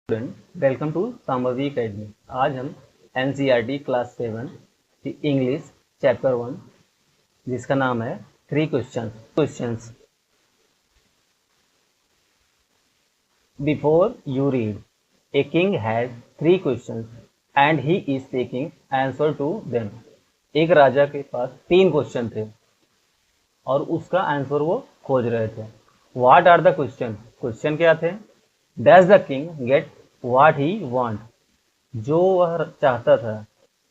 Student, welcome to Samvi academy. आज हम NCERT class 7 की इंग्लिश चैप्टर 1 जिसका नाम है 3 questions. Before you read, a king had 3 questions and he is taking answer to them. एक राजा के पास 3 क्वेश्चन थे और उसका आंसर वो खोज रहे थे। What are the question? Question क्या थे? Does the king get what he want? जो वह चाहता था,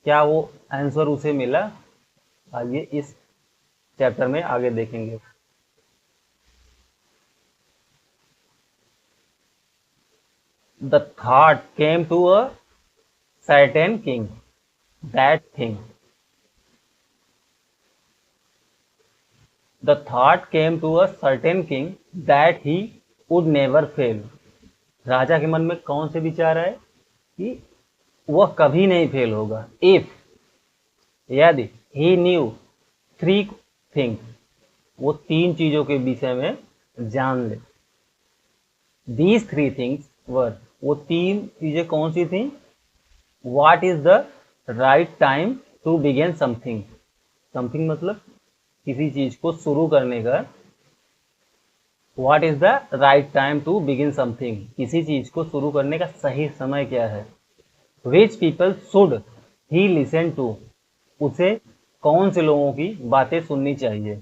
क्या वो आंसर उसे मिला? आइए इस चैप्टर में आगे देखेंगे। The thought came to a certain king that thing. The thought came to a certain king that he would never fail. राजा के मन में कौन से विचार आए कि वह कभी नहीं फेल होगा। इफ, यदि, ही न्यू 3 थिंग्स, वो 3 चीजों के विषय में जान ले। दीज 3 थिंग्स वर, वो 3 चीजें कौन सी थी? What is the right time to begin something. Something मतलब किसी चीज को शुरू करने का। What is the right time to begin something, किसी चीज को शुरू करने का सही समय क्या है। Which people should he listen to, उसे कौन से लोगों की बातें सुननी चाहिए।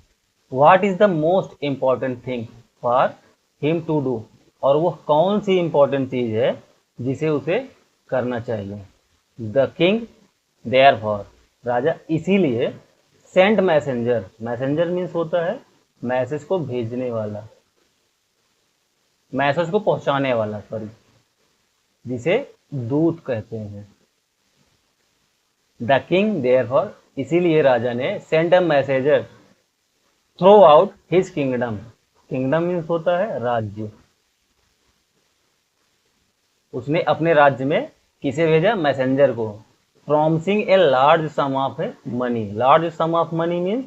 What is the most important thing for him to do, और वो कौन सी इंपॉर्टेंट चीज है जिसे उसे करना चाहिए। द किंग देयरफॉर, राजा इसीलिए सेंट मैसेंजर, मैसेंजर मीन्स होता है मैसेज को भेजने वाला, मैसेज को पहुंचाने वाला, सॉरी, जिसे दूत कहते हैं। द किंग देयरफॉर, इसीलिए राजा ने sent a messenger through out his kingdom. Kingdom means होता है राज्य। उसने अपने राज्य में किसे भेजा? मैसेंजर को। Promising a large sum of money. Large sum of money means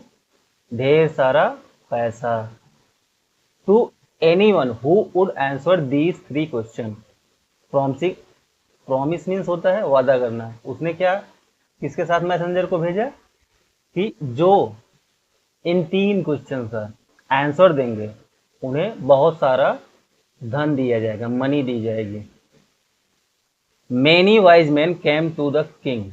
ढेर सारा पैसा। To anyone who would answer these 3 question. Promising, promise means होता है वादा करना। उसने क्या, किसके साथ मैसेंजर को भेजा? कि जो इन 3 क्वेश्चन का आंसर देंगे उन्हें बहुत सारा धन दिया जाएगा, मनी दी जाएगी। Many wise men came to the king,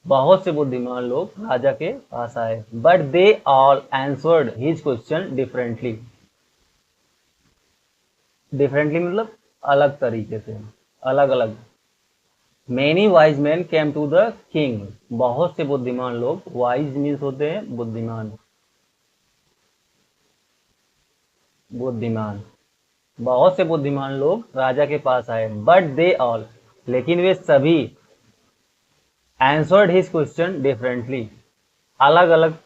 बहुत से बुद्धिमान लोग राजा के पास आए। But they all answered his question differently. Differently मतलब अलग तरीके से, अलग अलग। Many wise men came to the king, बहुत से बुद्धिमान लोग, वाइज मीन्स होते हैं बुद्धिमान, बुद्धिमान, बहुत से बुद्धिमान लोग राजा के पास आए। बट दे ऑल, लेकिन वे सभी आंसर्ड हिज क्वेश्चन डिफरेंटली, अलग अलग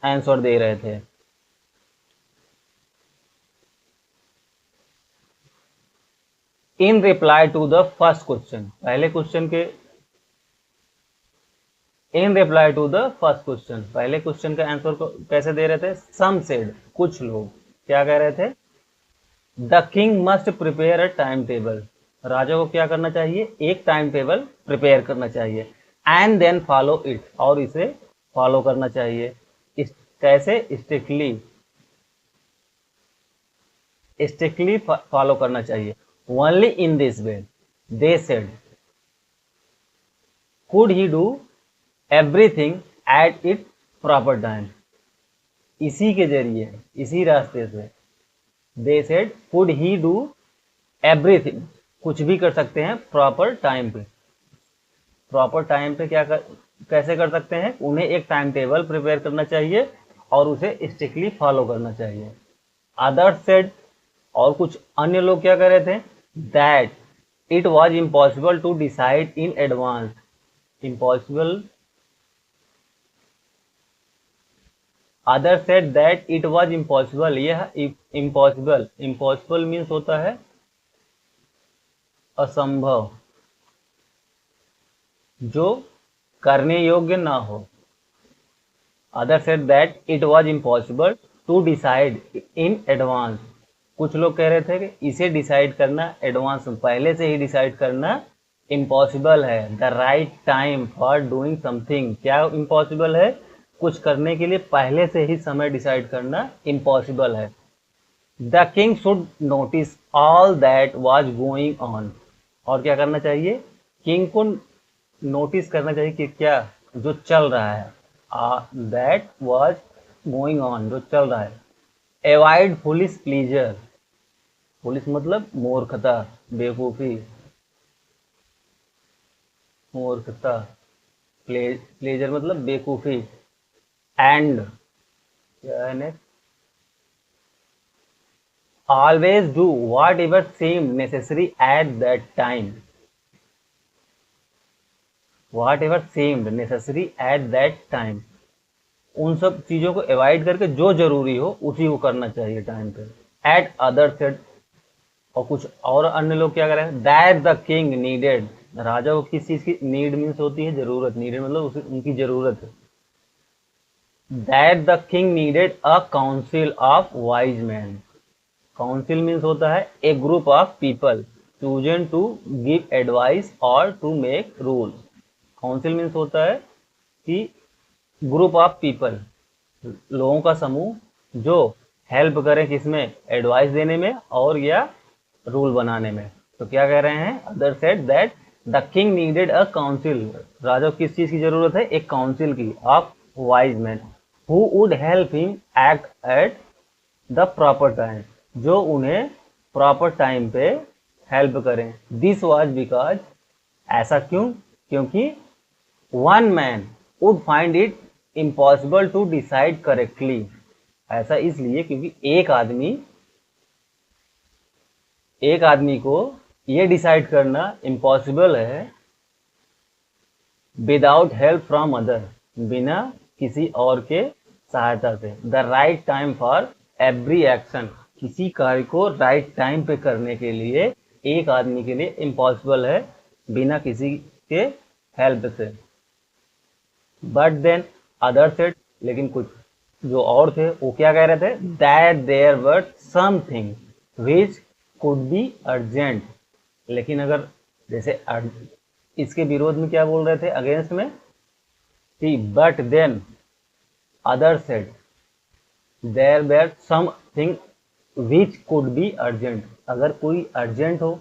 आंसर दे रहे थे। In reply to the first question, पहले क्वेश्चन के, in reply to the first question, पहले क्वेश्चन का आंसर को कैसे दे रहे थे? सम सेड, कुछ लोग क्या कह रहे थे? The king must prepare a time table, राजा को क्या करना चाहिए? एक टाइम टेबल प्रिपेयर करना चाहिए। एंड देन फॉलो इट, और इसे फॉलो करना चाहिए। कैसे? स्ट्रिक्टली, स्ट्रिक्टली फॉलो करना चाहिए। Only in this way, they said, could he do everything at it proper time, इसी के जरिए, इसी रास्ते से, they said could he do everything, कुछ भी कर सकते हैं प्रॉपर टाइम पे। प्रॉपर टाइम पे क्या कैसे कर सकते हैं? उन्हें एक टाइम टेबल प्रिपेयर करना चाहिए और उसे स्ट्रिक्टली फॉलो करना चाहिए। अदर्स सेड, और कुछ अन्य लोग क्या कर रहे थे? That it was impossible to decide in advance. Impossible, other said that it was impossible, यह इम्पॉसिबल, इम्पॉसिबल मीन्स होता है असंभव, जो करने योग्य ना हो। Other said that it was impossible to decide in advance, कुछ लोग कह रहे थे कि इसे डिसाइड करना एडवांस में, पहले से ही डिसाइड करना इम्पॉसिबल है। The right time for doing something, क्या इम्पॉसिबल है? कुछ करने के लिए पहले से ही समय डिसाइड करना इम्पॉसिबल है। The king should notice all that was going on, और क्या करना चाहिए? किंग को नोटिस करना चाहिए कि क्या जो चल रहा है, दैट वॉज गोइंग ऑन, जो चल रहा है। एवॉइड फुलिश प्लीजर, फुलिश मतलब मूर्खता, बेवकूफी, मूर्खता, प्लेजर मतलब बेवकूफी। एंड क्या है next? Always do whatever seem necessary at that time, whatever seemed necessary at that time, उन सब चीजों को अवॉइड करके जो जरूरी हो उसी को करना चाहिए टाइम पे। एट अदर सेड, और कुछ और अन्य लोग क्या करें? दैट द किंग नीडेड, राजा को किस चीज की नीड मीन्स होती है जरूरत, नीडेड मतलब उनकी जरूरत है। That the king needed a council of wise man, council means होता है a group of people chosen to give advice और to make rule. Council means होता है कि ग्रुप ऑफ पीपल, लोगों का समूह जो हेल्प करें किसमें? एडवाइस देने में और या रूल बनाने में। तो क्या कह रहे हैं? Other said that the king needed a council, राजा को किस चीज की जरूरत है? एक काउंसिल की, of wise man who would help him act at the proper time, जो उन्हें प्रॉपर टाइम पे हेल्प करें। दिस वॉज बिकॉज, ऐसा क्यों? क्योंकि one man would find it impossible to decide correctly, ऐसा इसलिए क्योंकि एक आदमी को ये डिसाइड करना इम्पॉसिबल है विदाउट हेल्प फ्रॉम अदर, बिना किसी और के सहायता से। The right time for every action, किसी कार्य को राइट टाइम पे करने के लिए एक आदमी के लिए इम्पॉसिबल है बिना किसी के हेल्प से। बट देन अदर सेड, लेकिन कुछ जो और थे वो क्या कह रहे थे? That there were something which could be urgent, लेकिन अगर जैसे इसके विरोध में क्या बोल रहे थे? अगेंस्ट में कि but then other said there were something which could be urgent, अगर कोई अर्जेंट हो।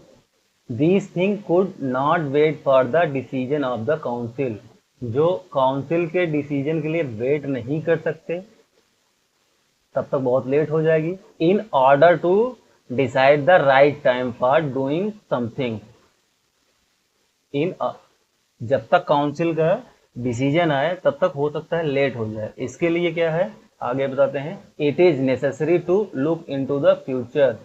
This thing could not wait for the decision of the council, जो काउंसिल के डिसीजन के लिए वेट नहीं कर सकते, तब तक बहुत लेट हो जाएगी। In order to decide the right time for doing something, in जब तक काउंसिल का डिसीजन आए तब तक हो सकता है लेट हो जाए। इसके लिए क्या है आगे बताते हैं। It is necessary to look into the future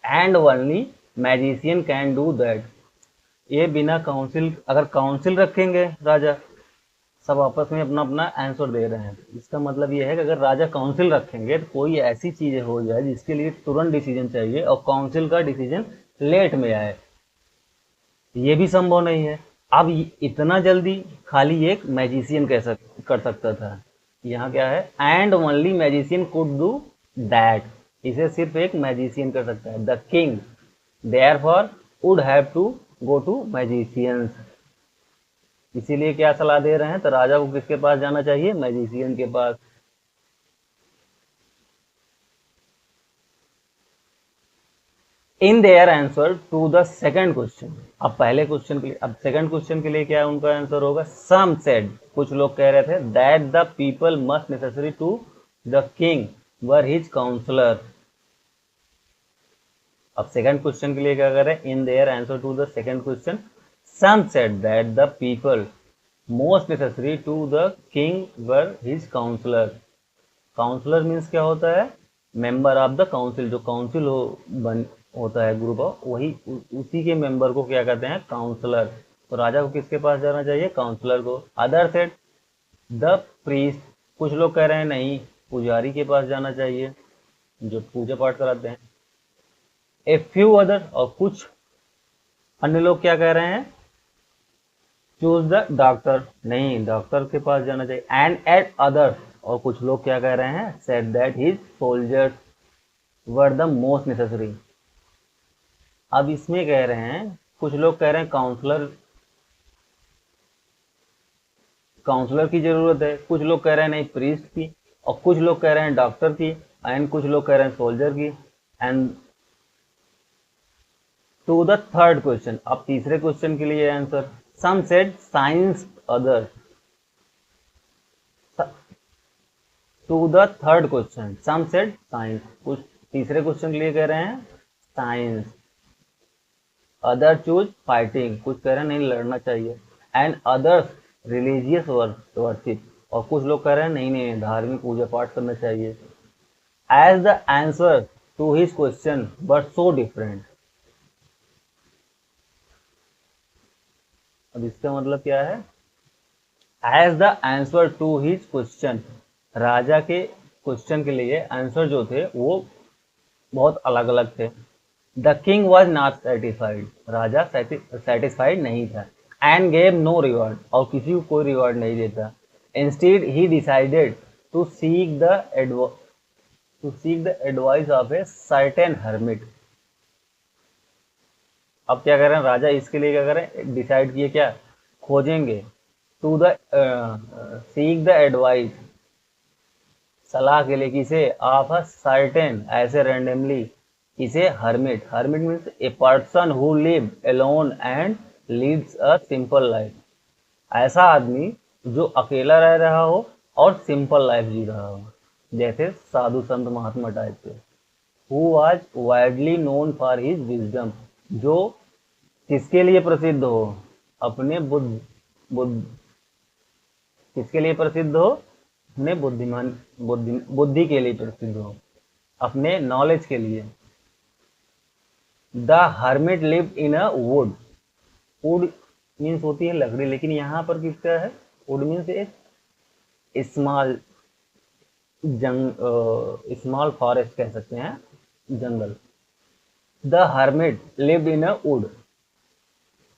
and only magician can do that, ये बिना काउंसिल, अगर काउंसिल रखेंगे राजा, सब आपस में अपना अपना आंसर दे रहे हैं, इसका मतलब ये है कि अगर राजा काउंसिल रखेंगे तो कोई ऐसी चीज हो जाए जिसके लिए तुरंत डिसीजन चाहिए और काउंसिल का डिसीजन लेट में आए, ये भी संभव नहीं है। अब इतना जल्दी खाली एक मैजिशियन कर सकता था। यहाँ क्या है? And only magician could do that, इसे सिर्फ एक मैजिशियन कर सकता है। The king therefore would have to go to magicians, इसीलिए क्या सलाह दे रहे हैं? तो राजा को किसके पास जाना चाहिए? मैजिशियन के पास। In their answer to the second question, अब पहले क्वेश्चन के लिए, अब सेकंड क्वेश्चन के लिए क्या उनका आंसर होगा? सम सेड, कुछ लोग कह रहे थे that the people must necessary to the king were his counselor. अब सेकंड क्वेश्चन के लिए क्या कर रहे हैं? In their answer to the second question some said that the people most necessary to the king were his counselor। Counselor means क्या होता है? मेंबर ऑफ द काउंसिल, जो काउंसिल होता है ग्रुप ऑफ, वही उसी के मेंबर को क्या कहते हैं? काउंसलर। तो राजा को किसके पास जाना चाहिए? काउंसलर को। अदर सेड द प्रीस्ट, कुछ लोग कह रहे हैं नहीं, पुजारी के पास जाना चाहिए जो पूजा पाठ कराते हैं। ए फ्यू अदर, और कुछ अन्य लोग क्या कह रहे हैं? चूज द डॉक्टर, नहीं डॉक्टर के पास जाना चाहिए। एंड एट अदर्स, और कुछ लोग क्या कह रहे हैं? Said that his soldiers, were the most necessary. अब इसमें कह रहे हैं, कुछ लोग कह रहे हैं काउंसलर काउंसलर की जरूरत है, कुछ लोग कह रहे हैं नहीं प्रीस्ट की, और कुछ लोग कह रहे हैं डॉक्टर की, एंड कुछ लोग कह रहे हैं सोल्जर की। And to the third question, अब तीसरे क्वेश्चन के लिए answer, some said science, other. To the third question some said science, कुछ तीसरे क्वेश्चन के लिए कह रहे हैं साइंस, अदर चूज फाइटिंग, कुछ कह रहे हैं नहीं लड़ना चाहिए, एंड अदर्स रिलीजियस वर्शिप, और कुछ लोग कह रहे हैं नहीं नहीं धार्मिक पूजा पाठ करना चाहिए। As the answer to his question but so different. अब इसका मतलब क्या है, as the answer to his question, राजा के क्वेश्चन के लिए आंसर जो थे वो बहुत अलग अलग थे। The king was not satisfied, Raja satisfied नहीं था, एंड गेव नो रिवॉर्ड, और किसी को कोई रिवॉर्ड नहीं देता। Instead he decided to seek the advice of a certain hermit. अब क्या करें, राजा इसके लिए क्या करें, डिसाइड किए क्या, खोजेंगे, to the seek the advice, सलाह के लिए, किसे, ऑफ अ सर्टेन, ऐसे रैंडमली, किसे, hermit. Hermit means a person who live alone and leads a simple life, ऐसा आदमी जो अकेला रह रहा हो और सिंपल लाइफ जी रहा हो, जैसे साधु संत महात्मा टाइप के। Who was widely known for his wisdom, जो किसके लिए प्रसिद्ध हो, अपने बुद्ध किसके लिए प्रसिद्ध हो, अपने बुद्धि के लिए प्रसिद्ध हो, अपने नॉलेज के लिए। The hermit live in a wood, wood means होती है लकड़ी, लेकिन यहाँ पर किसका है, wood means a small small forest कह सकते हैं, जंगल। The hermit lived in a wood,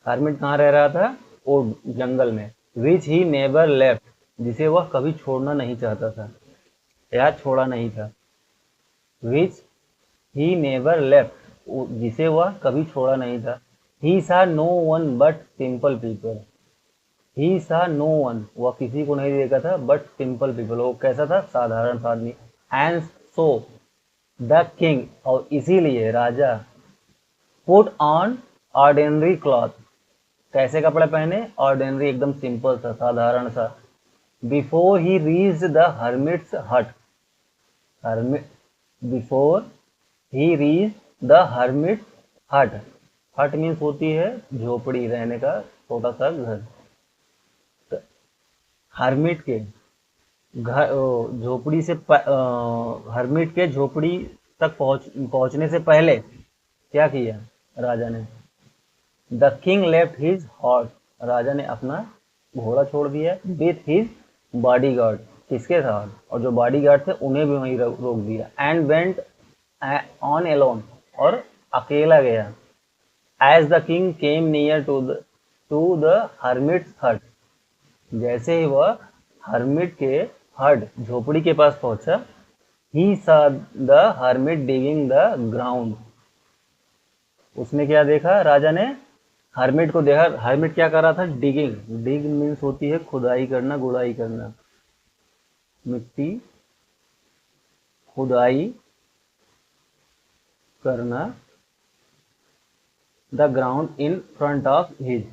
hermit कहाँ रह रहा था, वुड, जंगल में। विच ही नेवर लेफ्ट, जिसे वह कभी छोड़ना नहीं चाहता था या छोड़ा नहीं था। विच ही नेवर लेफ्ट, जिसे वह कभी छोड़ा नहीं था। He saw no one but simple people, he saw no one, वह किसी को नहीं देखा था, बट सिंपल पीपल, वो कैसा था, साधारण आदमी। एंड सो द किंग, और इसीलिए राजा, पुट ऑन ऑर्डिनरी क्लॉथ, कैसे कपड़े पहने, ऑर्डिनरी, एकदम सिंपल सा, साधारण सा। Before he reach the hermit's hut, before he reach the hermit hut, hut means होती है झोपड़ी, रहने का छोटा सा घर। हर्मिट के घर, झोपड़ी से हर्मिट के झोपड़ी तक पहुंचने से पहले क्या किया राजा ने, the king left his horse, राजा ने अपना घोड़ा छोड़ दिया, विथ हिज बॉडीगार्ड, किसके साथ, और जो बॉडीगार्ड थे उन्हें भी वहीं रोक दिया। एंड वेंट ऑन एलोन, और अकेला गया। As the king came near to the hermit's hut, जैसे ही वह हर्मिट के हट, झोपड़ी के पास पहुंचा, ही सा the hermit digging the ground, उसने क्या देखा, राजा ने हर्मिट को देखा। हर्मिट क्या कर रहा था, डिगिंग, डिग मीन्स होती है खुदाई करना, गुड़ाई करना, मिट्टी खुदाई करना, the ground in front of his,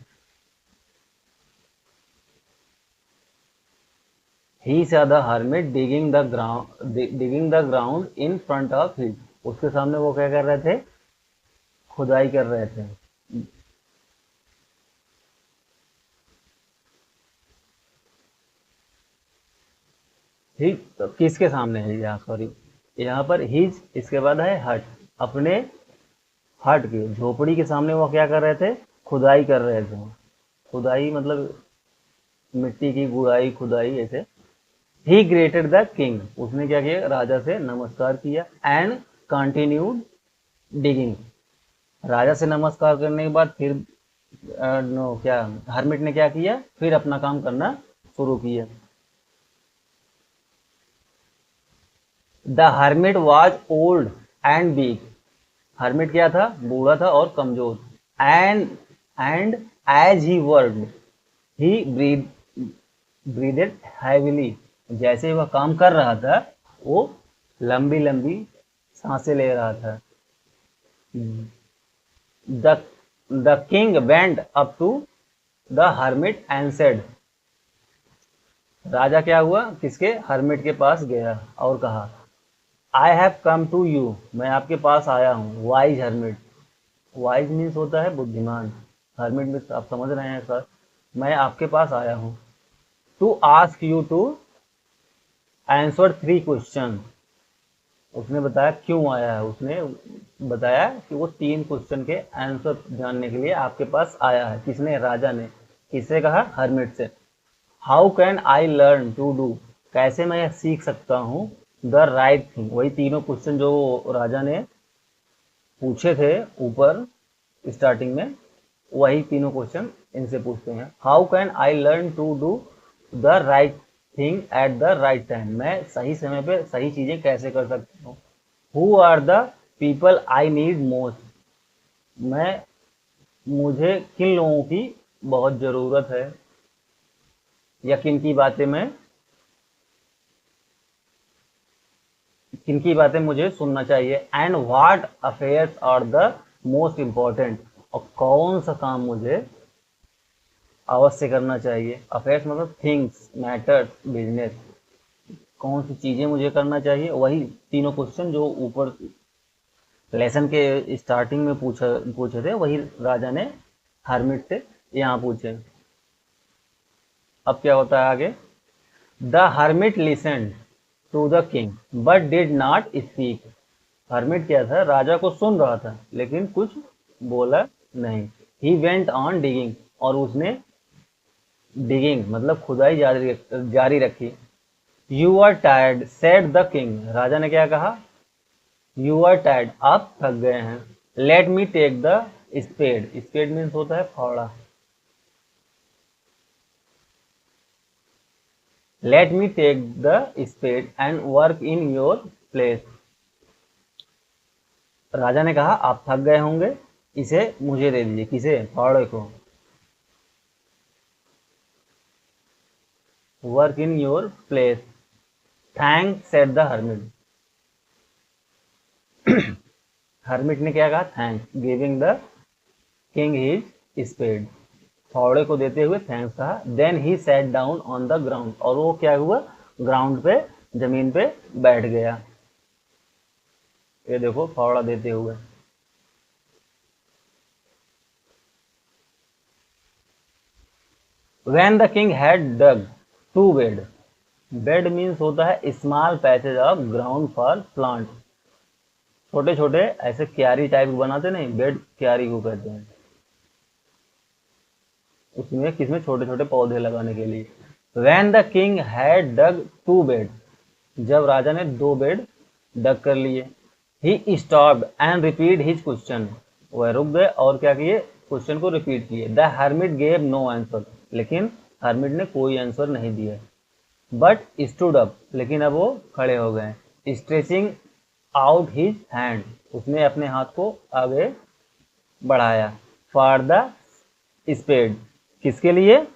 he saw the hermit digging the ground in front of his, उसके सामने वो क्या कर रहे थे, खुदाई कर रहे थे। ठीक, तो किसके सामने है यहाँ, सॉरी यहाँ पर हिज, इसके बाद है हट, अपने हट के, झोपड़ी के सामने वो क्या कर रहे थे, खुदाई कर रहे थे। खुदाई मतलब मिट्टी की गुड़ाई, खुदाई, ऐसे। ही ग्रेटेड द किंग, उसने क्या किया, राजा से नमस्कार किया। एंड कंटिन्यूड डिगिंग, राजा से नमस्कार करने के बाद फिर नो क्या, हर्मिट ने क्या किया, फिर अपना काम करना शुरू किया। The hermit was old and weak. Hermit क्या था? बूढ़ा था और कमजोर। And as he worked he breathed heavily. जैसे वह काम कर रहा था वो लंबी लंबी सांसें ले रहा था। The the king went up to the hermit and said. राजा क्या हुआ? किसके? हर्मिट के पास गया और कहा, I have come to you, मैं आपके पास आया हूँ। वाइज हर्मिट, वाइज मीन्स होता है बुद्धिमान, हर्मिट मीन्स आप समझ रहे हैं सर, मैं आपके पास आया हूँ। To ask you to answer 3 question. उसने बताया क्यों आया है, उसने बताया कि वो 3 क्वेश्चन के आंसर जानने के लिए आपके पास आया है। किसने? राजा ने। किससे कहा? हर्मिट से। How can I learn to do, कैसे मैं सीख सकता हूँ द राइट थिंग। वही तीनों क्वेश्चन जो राजा ने पूछे थे ऊपर स्टार्टिंग में, वही तीनों क्वेश्चन इनसे पूछते हैं। How can I learn to do the right thing at the right time, मैं सही समय पे सही चीजें कैसे कर सकता हूँ। Who are the people I need most, मुझे किन लोगों की बहुत जरूरत है, या किनकी बातें मुझे सुनना चाहिए। And what affairs are the most important, और कौन सा काम मुझे अवश्य करना चाहिए। अफेयर्स मतलब थिंग्स, मैटर्स, बिजनेस, कौन सी चीजें मुझे करना चाहिए। वही तीनों क्वेश्चन जो ऊपर लेसन के स्टार्टिंग में पूछे थे, वही राजा ने हर्मिट से यहाँ पूछे। अब क्या होता है आगे? The hermit listen to the king but did not speak. Hermit क्या था? राजा को सुन रहा था लेकिन कुछ बोला नहीं। ही वेंट ऑन डिगिंग, और उसने डिगिंग मतलब खुदाई जारी रखी। You are tired said the king, राजा ने क्या कहा? यू आर टायर्ड, आप थक गए हैं। Let me take the spade, spade means होता है फावड़ा। Let me take the spade and work in your place. राजा ने कहा आप थक गए होंगे, इसे मुझे दे दीजिए। किसे? फावड़े को। Work in your place. Thank said the hermit, hermit ने क्या कहा? Thanks, giving the king his spade, फावड़े को देते हुए थैंक्स कहा। Then he sat down on the ground, और वो क्या हुआ? ग्राउंड पे, जमीन पे बैठ गया। ये देखो फावड़ा देते हुए। When the king had dug 2 bed, bed means होता है small passage of ground for plant, छोटे छोटे ऐसे क्यारी टाइप बनाते नहीं, बेड क्यारी को कहते हैं। उसमें किसमें? छोटे छोटे पौधे लगाने के लिए। When the king had dug 2 bed, जब राजा ने 2 बेड डग कर लिए। He stopped and repeated his question, वह रुक गए और क्या किए? क्वेश्चन को रिपीट किए। The hermit gave no answer, लेकिन हर्मिट ने कोई आंसर नहीं दिया। बट स्टूड अप, लेकिन अब वो खड़े हो गए। स्ट्रेचिंग आउट हिज हैंड, उसने अपने हाथ को आगे बढ़ाया। फॉर द स्पेड, किसके लिए?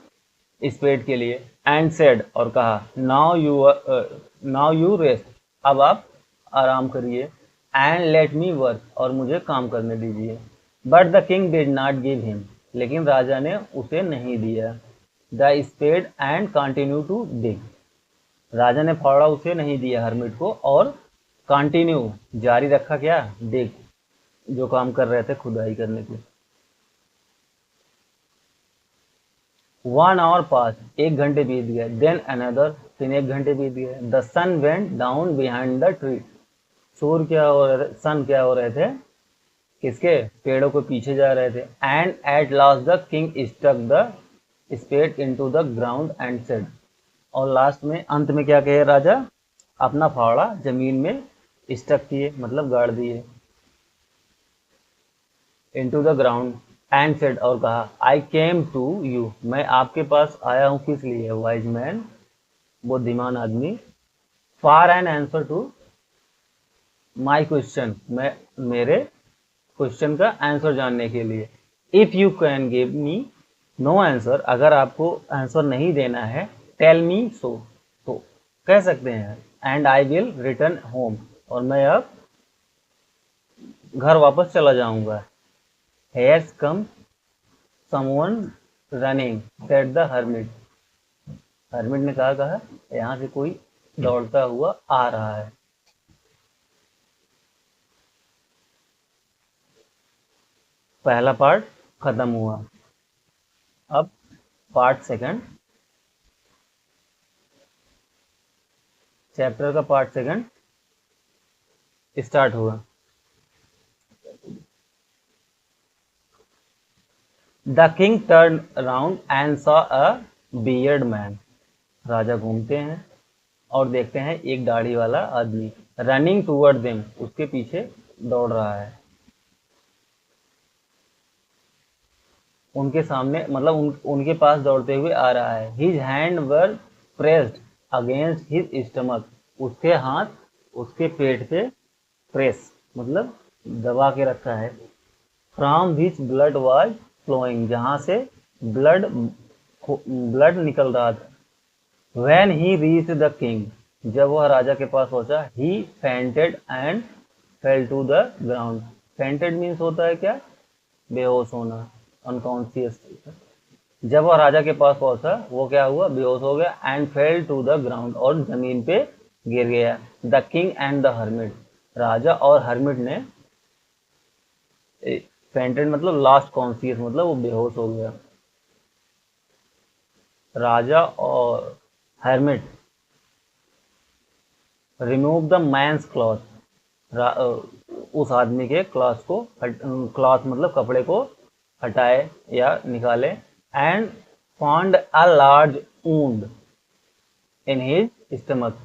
स्पेड के लिए। एंड सेड, और कहा, नाउ यू रेस्ट, अब आप आराम करिए। एंड लेट मी वर्क, और मुझे काम करने दीजिए। But the king did not give him, लेकिन राजा ने उसे नहीं दिया the spade and continue to dig, राजा ने फावड़ा उसे नहीं दिया हर्मिट को, और कंटिन्यू जारी रखा क्या? डिग, जो काम कर रहे थे खुदाई करने के। 1 hour पास, 1 घंटे बीत गए। देन अनदर, फिर 1 घंटे बीत गए। The sun went down behind the tree, सूर्य क्या हो रहे थे? सन क्या हो रहे थे? किसके? पेड़ों के पीछे जा रहे थे। And at last the king stuck the spade into the ground and said, और लास्ट में अंत में क्या कहे राजा? अपना फावड़ा जमीन में स्टक किए, मतलब गाड़ दिए। Into the ground and said, और कहा, आई केम टू यू, मैं आपके पास आया हूं। किस लिए? वाइज मैन, बुद्धिमान आदमी। For an answer to my question, मैं मेरे क्वेश्चन का आंसर जानने के लिए। If you can give me no answer, अगर आपको आंसर नहीं देना है, टेल मी सो, तो कह सकते हैं and I will return home, और मैं अब घर वापस चला जाऊंगा। Hairs come someone running said the hermit, hermit ने कहा यहाँ से कोई दौड़ता हुआ आ रहा है। पहला पार्ट खत्म हुआ, अब पार्ट सेकंड, चैप्टर का पार्ट सेकंड स्टार्ट हुआ। The king turn around and saw a bearded man, राजा घूमते हैं और देखते हैं एक दाढ़ी वाला आदमी रनिंग टूवर्ड देम, उसके पीछे दौड़ रहा है। उनके सामने मतलब उनके पास दौड़ते हुए आ रहा है। हिज हैंड वर प्रेस्ड अगेंस्ट हिज स्टमक, उसके हाथ उसके पेट पे प्रेस मतलब दबा के रखा है। From which blood was flowing, जहां से ब्लड निकल रहा था। When he reached the king, जब वह राजा के पास पहुंचा, he fainted and fell to the ground. Fainted means होता है क्या, बेहोश होना, अनकॉन्शियस। जब वह राजा के पास पहुंचा, वो क्या हुआ, बेहोश हो गया। And fell to the ground, और जमीन पे गिर गया। The king and the hermit, राजा और हर्मिट ने, फेंटेड मतलब लास्ट कॉन्शियस मतलब वो बेहोश हो गया। राजा और hermit remove the man's cloth, उस आदमी के क्लॉथ को, क्लॉथ मतलब कपड़े को हटाए या निकाले। And found a large wound in his stomach,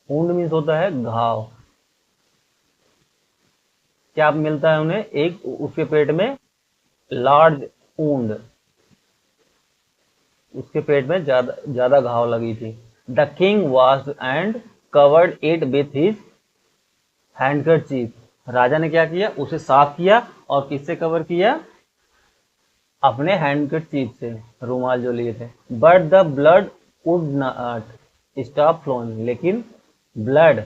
wound means होता है घाव। क्या मिलता है उन्हें, एक उसके पेट में लार्ज वुंड, उसके पेट में ज्यादा घाव लगी थी। The king washed and covered it with his handkerchief, राजा ने क्या किया, उसे साफ किया और किससे कवर किया, अपने हैंडकरचीफ से, रुमाल जो लिए थे। But the blood would not stop flowing, लेकिन ब्लड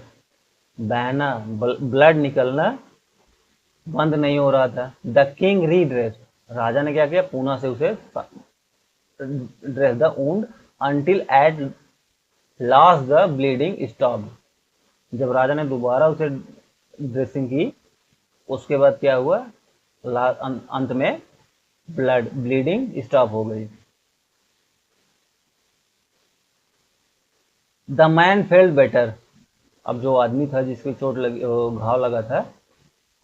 बहना, ब्लड निकलना बंद नहीं हो रहा था। द किंग रीड्रेस्ड, राजा ने क्या किया, पुनः से उसे dress the wound until eight last the bleeding stop, जब राजा ने दोबारा उसे ड्रेसिंग की, उसके बाद क्या हुआ, अंत में ब्लीडिंग स्टॉप हो गई। द मैन फेल्ट बेटर, अब जो आदमी था जिसकी चोट लगी, घाव लगा था,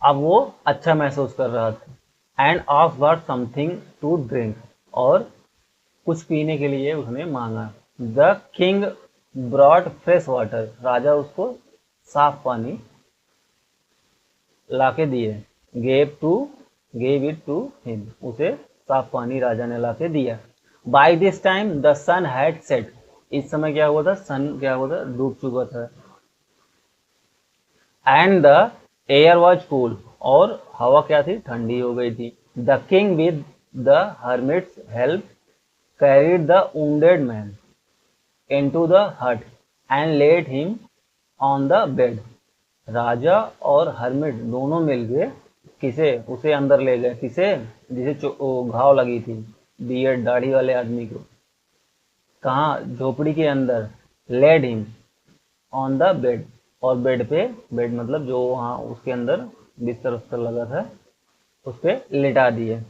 अब वो अच्छा महसूस कर रहा था। And off for something to drink, और कुछ पीने के लिए उसने मांगा। The king brought fresh water, राजा उसको साफ पानी लाके दिए। गेव इट टू हिम, उसे साफ पानी राजा ने लाके दिया। By this time the sun had set, इस समय क्या हुआ था, सन क्या हुआ था, डूब चुका था। And the air was cool, और हवा क्या थी, ठंडी हो गई थी। The king with the hermit's help carried the wounded man into the hut and laid him on the bed, राजा और हर्मिट दोनों मिलके किसे, उसे अंदर ले गए, किसे, जिसे घाव लगी थी, बियर्ड दाढ़ी वाले आदमी को, कहाँ, झोपड़ी के अंदर। Led him on the bed, और बेड पे, बेड मतलब जो वहाँ उसके अंदर बिस्तर उस्तर लगा था, उस पे लिटा दिए।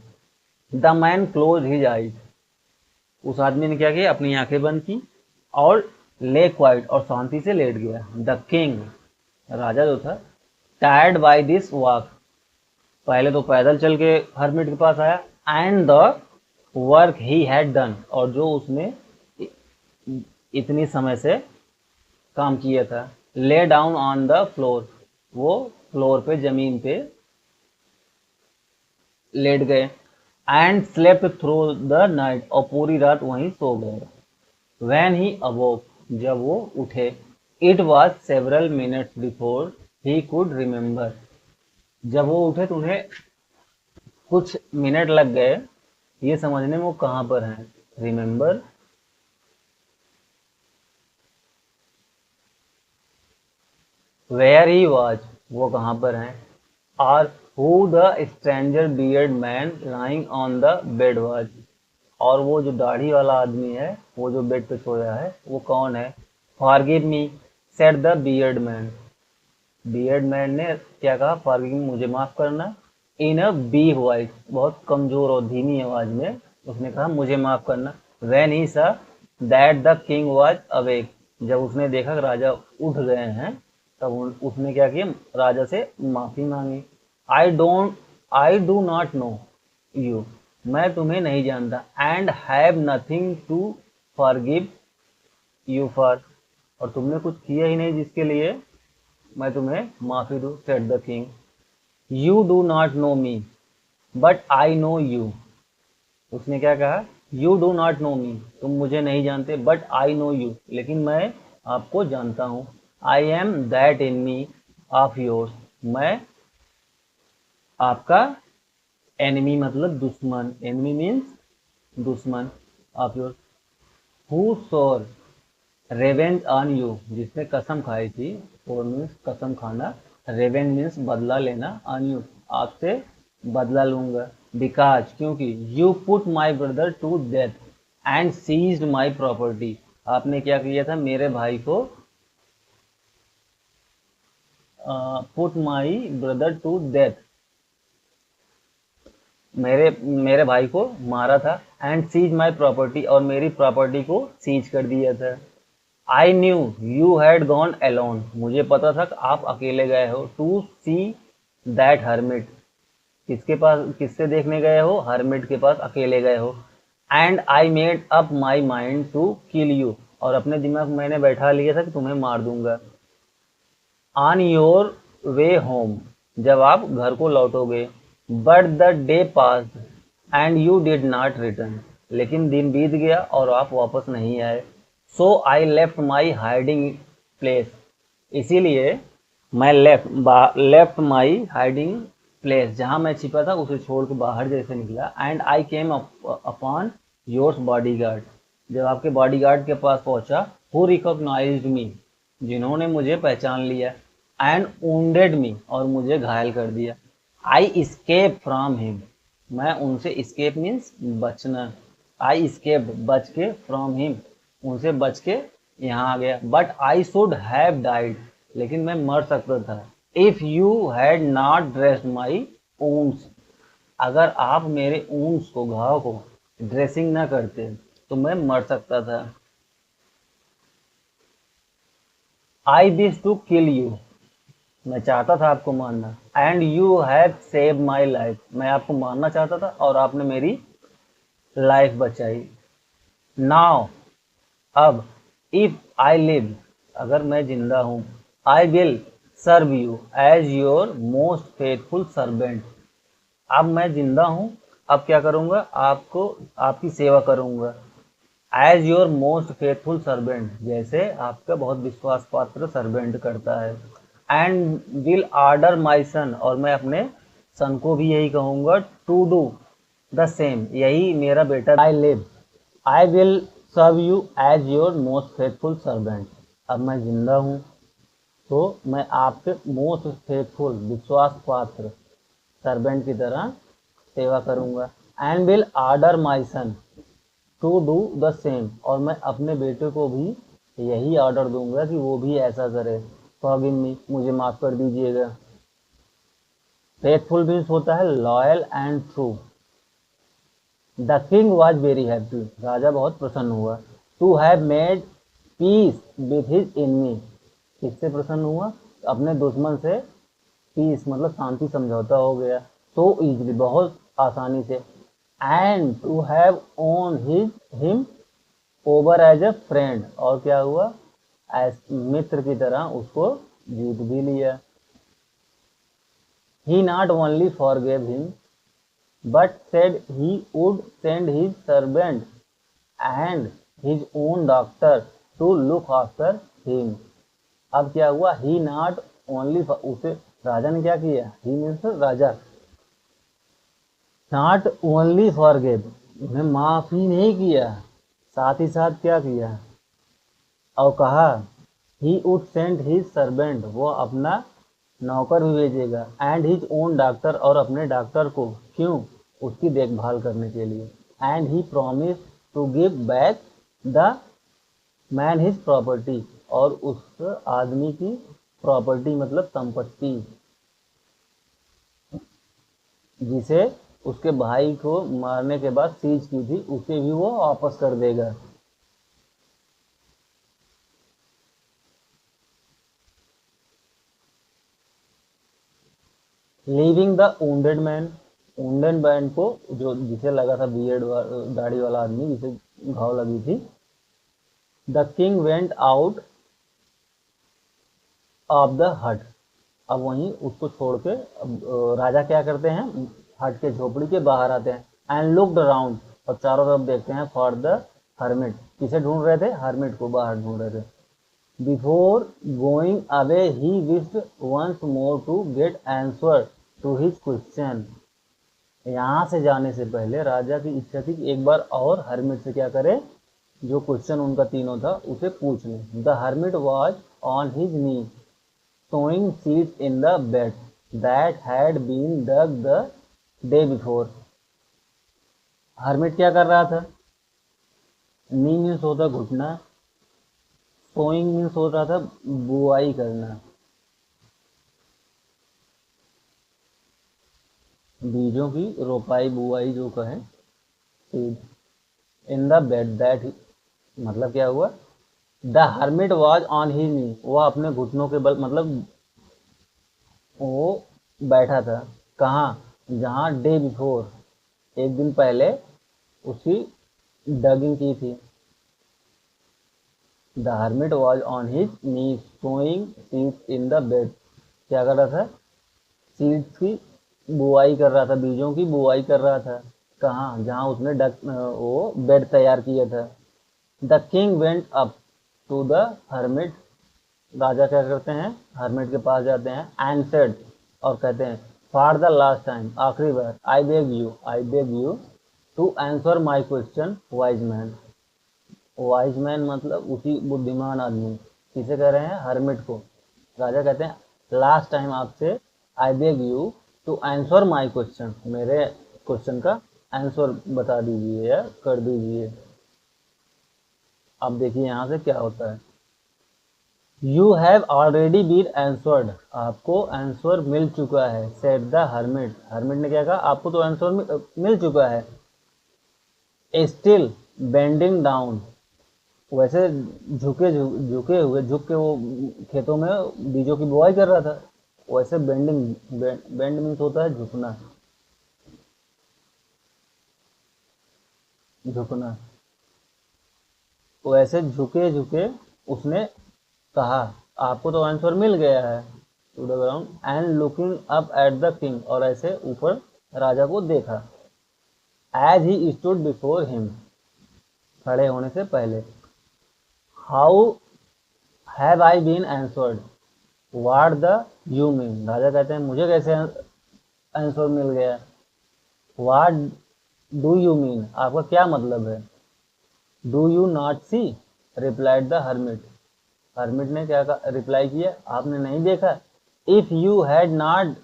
The man close his eyes, उस आदमी ने क्या किया, अपनी आंखें बंद की और ले क्वाइट, और शांति से लेट गया। द किंग, राजा जो था, टायर्ड बाय दिस वॉक, पहले तो पैदल चल के हर्मिट के पास आया। And the work he had done, और जो उसने इतनी समय से काम किया था। Lay down on the floor, वो फ्लोर पे, जमीन पे लेट गए। And slept through the night, और पूरी रात वहीं सो गए। व्हेन ही अवोक, जब वो उठे, it was several minutes before he could remember. जब वो उठे तो उन्हें कुछ मिनट लग गए ये समझने में वो कहाँ पर हैं। रिमेम्बर, वेयर ही वॉज, वो कहाँ पर हैं। और who the stranger beard man lying on the bed was, और वो जो दाढ़ी वाला आदमी है वो जो बेड पे सोया है वो कौन है। Forgive me said the beard man, beard man ने क्या कहा, फॉरगिव मी, मुझे माफ करना। इन अ बी वॉइस, बहुत कमजोर और धीमी आवाज में उसने कहा मुझे माफ करना। व्हेन ही सा that the king was awake, जब उसने देखा कि राजा उठ गए हैं तब उसने क्या किया, राजा से माफी मांगी। I do not know you, मैं तुम्हें नहीं जानता। And have nothing to forgive you for, और तुमने कुछ किया ही नहीं जिसके लिए मैं तुम्हें माफी दूं। Said the king, you do not no me but I know you, उसने क्या कहा, यू डू नॉट नो मी, तुम मुझे नहीं जानते, बट आई नो यू, लेकिन मैं आपको जानता हूँ। I am that in me of yours, मैं आपका एनिमी मतलब दुश्मन, एनिमी मीन्स दुश्मन, ऑफ योर्स। हु सोर रेवेंज ऑन यू, जिसने कसम खाई थी, फोर मीन्स कसम खाना, रेवेंज मीन्स बदला लेना, ऑन यू आपसे बदला लूंगा। बिकॉज क्योंकि you put my brother to death and seized my property, आपने क्या किया था, मेरे भाई को put my brother to death, मेरे मेरे भाई को मारा था। एंड सीज माई प्रॉपर्टी, और मेरी प्रॉपर्टी को सीज कर दिया था। I knew you had gone alone, मुझे पता था कि आप अकेले गए हो। टू सी दैट हर्मिट, किसके पास, किससे देखने गए हो, हर्मिट के पास अकेले गए हो। And I made up my mind to kill you, और अपने दिमाग में मैंने बैठा लिया था कि तुम्हें मार दूंगा। ऑन योर वे होम, जब आप घर को लौटोगे। But the day passed and you did not return, लेकिन दिन बीत गया और आप वापस नहीं आए। So I left my hiding place, इसीलिए मैं लेफ्ट माई हाइडिंग प्लेस, जहां मैं छिपा था उसे छोड़ के बाहर जैसे निकला। And I came upon yours body guard, जब आपके बॉडी गार्ड के पास पहुंचा। हु रिकॉग्नाइज्ड मी, जिन्होंने मुझे पहचान लिया। एंड wounded मी, और मुझे घायल कर दिया। आई स्केप फ्रॉम हिम, मैं उनसे, स्केप मीन्स बचना, आई स्केप बच के, फ्रॉम हिम उनसे बच के यहाँ आ गया। But I should have died, लेकिन मैं मर सकता था। If you had not dressed my wounds, अगर आप मेरे wounds को, घाव को ड्रेसिंग ना करते तो मैं मर सकता था। I wish to kill you, मैं चाहता था आपको मारना। And you have save my life, मैं आपको मारना चाहता था और आपने मेरी लाइफ बचाई। नाउ, अब, इफ आई लिव, अगर मैं जिंदा हूं, I will serve you as your most faithful servant, अब मैं जिंदा हूं, अब क्या करूंगा, आपको, आपकी सेवा करूंगा। As your most faithful servant, जैसे आपका बहुत विश्वास पात्र सर्वेंट करता है। And will order my son, और मैं अपने सन को भी यही कहूंगा, टू डू द सेम, यही मेरा बेटा। I live, I will serve you as your most faithful servant, अब मैं जिंदा हूँ तो मैं आपके मोस्ट फेथफुल, विश्वास पात्र सर्वेंट की तरह सेवा करूंगा। And will order my son to do the same, और मैं अपने बेटे को भी यही ऑर्डर दूंगा कि वो भी ऐसा करे। फॉरगिव मी, मुझे माफ कर दीजिएगा। फेथफुल मीन्स होता है loyal and true. The king was very happy, राजा बहुत प्रसन्न हुआ। To have made peace with his enemy, किससे प्रसन्न हुआ, अपने दुश्मन से पीस मतलब शांति समझौता हो गया। सो इजली, बहुत आसानी से। And to have own him over as a friend, और क्या हुआ, एज मित्र की तरह उसको जीत भी लिया। He not only forgave him but said he would send his servant and his own doctor to look after him, अब क्या हुआ, ही नॉट ओनली, उसे राजा ने क्या किया, ही मीन्स राजा, नॉट ओनली फॉरगिव, उन्हें माफ ही नहीं किया, साथ ही साथ क्या किया, और कहा ही वुड सेंड हिज सर्वेंट, वो अपना नौकर भी भेजेगा, एंड हिज ओन डॉक्टर, और अपने डॉक्टर को, क्यों, उसकी देखभाल करने के लिए, and he promise to give back the man his property, और उस आदमी की प्रॉपर्टी मतलब संपत्ति, जिसे उसके भाई को मारने के बाद सीज की थी, उसे भी वो वापस कर देगा। Leaving the wounded man, wounded man को, जो जिसे लगा था बियर्ड दाढ़ी वाला आदमी जिसे घाव लगी थी, the king went out of the हट, अब वहीं उसको छोड़ के राजा क्या करते हैं, हट के झोपड़ी के बाहर आते हैं, एंड लुक्ड अराउंड, और चारों तरफ देखते हैं, फॉर द हर्मिट, किसे ढूंढ रहे थे, हर्मिट को बाहर ढूंढ रहे थे। Before going away he wished once more to get answer to his question, यहाँ से जाने से पहले राजा की इच्छा थी कि एक बार और हर्मिट से क्या करे, जो क्वेश्चन उनका तीनों था उसे पूछ लें। The hermit was on his knee sowing seeds in the bed that had been dug the day before, hermit क्या कर रहा था, नी मीन्स होता घुटना, सोइंग मीन्स हो रहा था बुआई करना, बीजों की रोपाई बुआई जो कहें, seed, in the bed that, मतलब क्या हुआ, the hermit was on his knee, वह अपने घुटनों के बल, मतलब वो बैठा था, कहाँ, जहाँ डे बिफोर, एक दिन पहले उसकी डगिंग की थी। The hermit was on his knee sowing seeds in the bed, क्या कर रहा था, सीड्स की बुआई कर रहा था, बीजों की बुआई कर रहा था, कहाँ, जहाँ उसने वो बेड तैयार किया था। The king went up to the hermit, राजा क्या करते हैं, हर्मिट के पास जाते हैं, एंड सेड, और कहते हैं, फॉर द लास्ट टाइम, आखिरी बार, I beg you to answer my question wise man, wise man मतलब उसी बुद्धिमान आदमी, किसे कह रहे हैं, हर्मिट को। राजा कहते हैं लास्ट टाइम आपसे, I beg you to answer my question, मेरे क्वेश्चन का आंसर बता दीजिए या कर दीजिए। अब देखिए यहाँ से क्या होता है, you have already been answered, आपको आंसर मिल चुका है, सेड द हर्मिट, हर्मिट ने क्या कहा, आपको तो आंसर मिल चुका है। स्टिल बेंडिंग डाउन, वैसे झुके हुए, झुक के वो खेतों में बीजों की बुआई कर रहा था, वैसे बेंडिंग, बेंड मीन्स होता है झुकना, झुकना, वैसे झुके झुके उसने कहा, आपको तो आंसर मिल गया है, to the ground, and looking up at the king, और ऐसे ऊपर राजा को देखा, as he stood before him, खड़े होने से पहले, how have I been answered, what the you mean, राजा कहते हैं मुझे कैसे आंसर मिल गया, व्हाट डू यू मीन, आपका क्या मतलब है, do you not see, replied the hermit, hermit ने क्या रिप्लाई किया, आपने नहीं देखा, इफ यू हैड नॉट,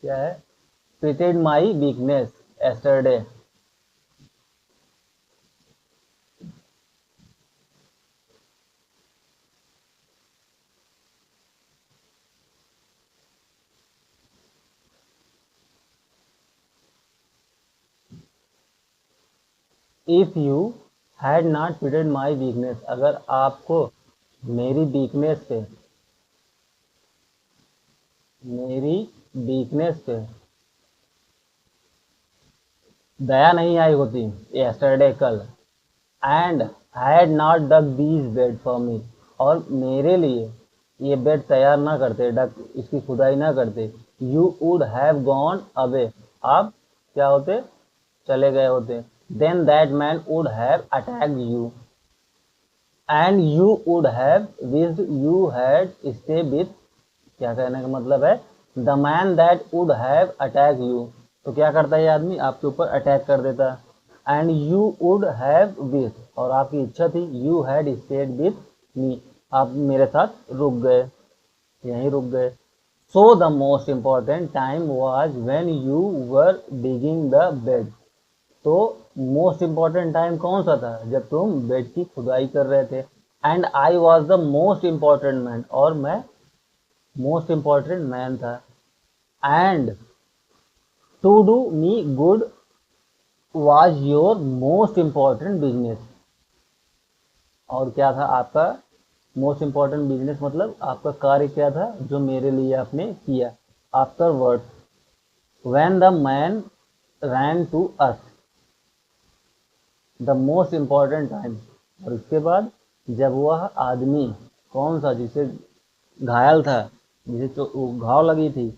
क्या है, pitied my weakness yesterday, if you had not pitied my weakness, अगर आपको मेरी वीकनेस पे, मेरी वीकनेस पे दया नहीं आई होती, yesterday कल, and had not dug these bed for me, और मेरे लिए ये बेड तैयार ना करते, डग इसकी खुदाई ना करते, you would have gone away, आप क्या होते, चले गए होते, then that man would have attacked you, and you would have wished you had stay with, क्या कहने का मतलब है, the man that would have attack you, तो क्या करता है ये आदमी, आपके ऊपर अटैक कर देता। And you would have wish, और आपकी इच्छा थी, you had stayed with me, आप मेरे साथ रुक गए, यहीं रुक गए। So the most important time was when you were digging the bed, तो मोस्ट इम्पॉर्टेंट टाइम कौन सा था, जब तुम बेड की खुदाई कर रहे थे। And I was the most important man, और मैं मोस्ट इम्पॉर्टेंट मैन था। And to do me good was your most important business, और क्या था आपका मोस्ट इम्पॉर्टेंट बिजनेस, मतलब आपका कार्य क्या था जो मेरे लिए आपने किया। Afterward, when the man ran to us, the most important time, और इसके बाद जब वह आदमी कौन सा जिसे घायल था, जिसे घाव लगी थी,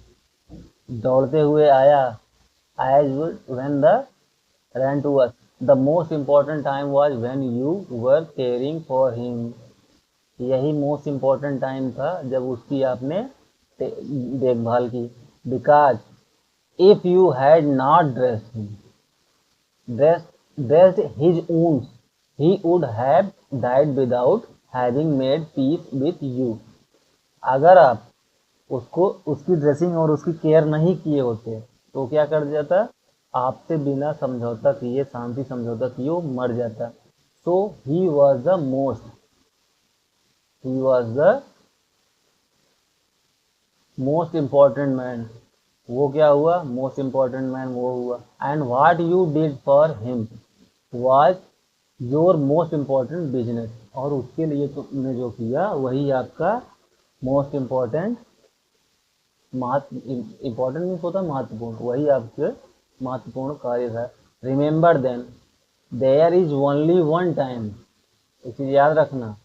दौड़ते हुए आया, as when the ran to us, the most important time was when you were caring for him, यही मोस्ट इम्पॉर्टेंट टाइम था जब उसकी आपने देखभाल की। Because if you had not dressed his wounds, he would have died without having made peace with you, अगर आप उसको उसकी ड्रेसिंग और उसकी केयर नहीं किए होते तो क्या कर जाता, आपसे बिना समझौता किए, शांति समझौता किए वो मर जाता। So he was the most important man, वो क्या हुआ, मोस्ट इम्पॉर्टेंट मैन वो हुआ। And what you did for him was your most important business, और उसके लिए तुमने जो किया वही आपका मोस्ट इम्पॉर्टेंट, इम्पॉर्टेंट मीन्स होता है महत्वपूर्ण, वही आपके महत्वपूर्ण कार्य था। Remember then there is only one time, एक चीज याद रखना,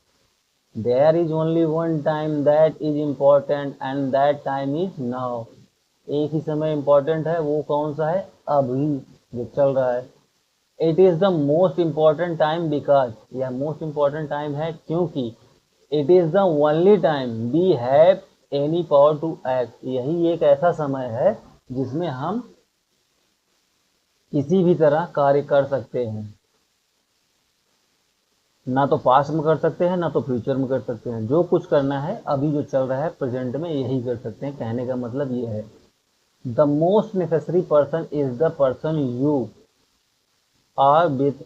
there is only one time that is important and that time is now, एक ही समय इम्पोर्टेंट है, वो कौन सा है, अभी जो चल रहा है। It is the most important time because, यह मोस्ट इम्पॉर्टेंट टाइम है क्योंकि it is the only time we have any power to act, यही एक ऐसा समय है जिसमें हम किसी भी तरह कार्य कर सकते हैं, ना तो पास्ट में कर सकते हैं ना तो फ्यूचर में कर सकते हैं, जो कुछ करना है अभी जो चल रहा है प्रेजेंट में यही कर सकते हैं, कहने का मतलब ये है। The most necessary person is the person you are with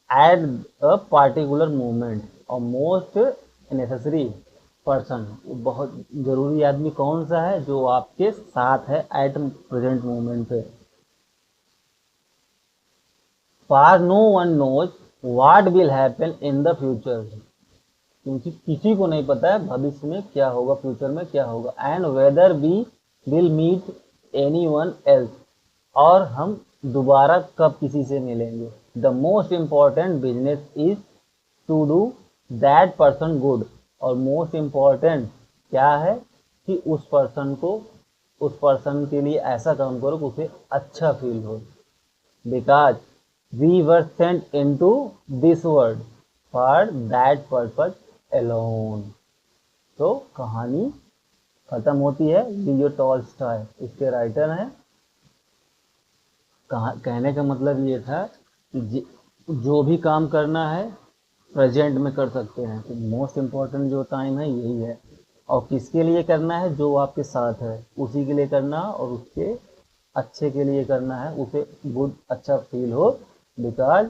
at a particular moment, और मोस्ट नेसेसरी पर्सन, बहुत जरूरी आदमी कौन सा है, जो आपके साथ है एट प्रेजेंट मोमेंट पे। For no one knows what will happen in the future, क्योंकि किसी को नहीं पता है भविष्य में क्या होगा, फ्यूचर में क्या होगा। And whether we will meet any one else, और हम दोबारा कब किसी से मिलेंगे। The most important business is to do that person good, और मोस्ट इम्पॉर्टेंट क्या है कि उस पर्सन के लिए ऐसा काम करो कि उसे अच्छा फील हो। Because we were sent into this world for that purpose alone, तो कहानी खत्म होती है। लियो टॉल्स्टॉय इसके राइटर हैं। कहने का मतलब ये था कि जो भी काम करना है प्रेजेंट में कर सकते हैं, तो मोस्ट इम्पॉर्टेंट जो टाइम है यही है, और किसके लिए करना है, जो आपके साथ है उसी के लिए करना, और उसके अच्छे के लिए करना है, उसे गुड अच्छा फील हो। बिकॉज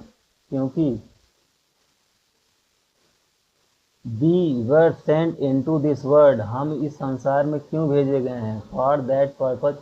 क्योंकि we were sent into this world, हम इस संसार में क्यों भेजे गए हैं, फॉर दैट पर्पज